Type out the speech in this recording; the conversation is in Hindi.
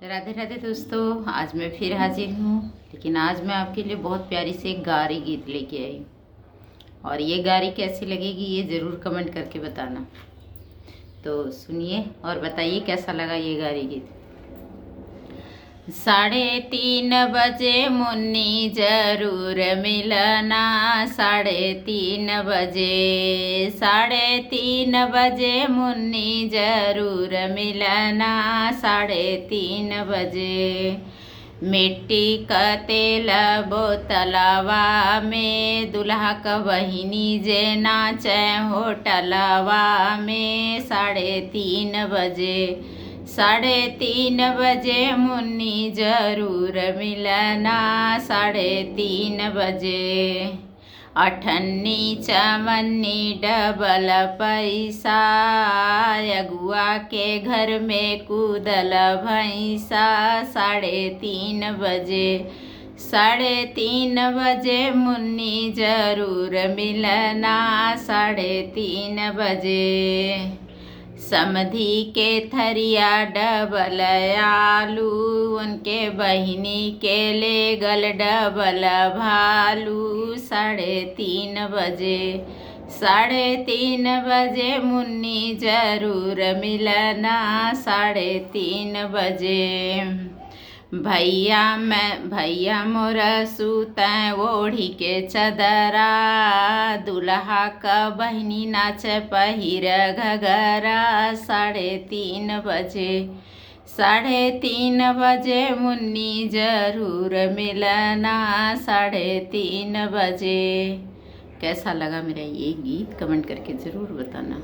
राधे राधे दोस्तों, आज मैं फिर हाजिर हूँ। लेकिन आज मैं आपके लिए बहुत प्यारी से एक गारी गीत लेके आई हूँ और ये गारी कैसी लगेगी ये ज़रूर कमेंट करके बताना। तो सुनिए और बताइए कैसा लगा ये गारी गीत। 3:30 बजे मुन्नी जरूर मिलना, 3:30 बजे, 3:30 बजे मुन्नी जरूर मिलना, 3:30 बजे। मिट्टी का तेल बोतलवा में, दुल्हा का बहिनी जे नाचे होटलवा में, 3:30 बजे, 3:30 बजे मुन्नी जरूर मिलना, 3:30 बजे। अठन्नी चवन्नी डबल पैसा, अगुआ के घर में कूदल भैंसा, 3:30 बजे, 3:30 बजे मुन्नी जरूर मिलना, 3:30 बजे। समधी के थरिया डबल आलू, उनके बहिनी के ले गल डबल भालू, 3:30 बजे, 3:30 बजे मुन्नी जरूर मिलना, 3:30 बजे। भैया मोरा सूतै ओढ़ी के चदरा, दुल्हा का बहिनी नाच पहिर घगरा, 3:30 बजे, 3:30 बजे मुन्नी जरूर मिलना, 3:30 बजे। कैसा लगा मेरा ये गीत कमेंट करके ज़रूर बताना।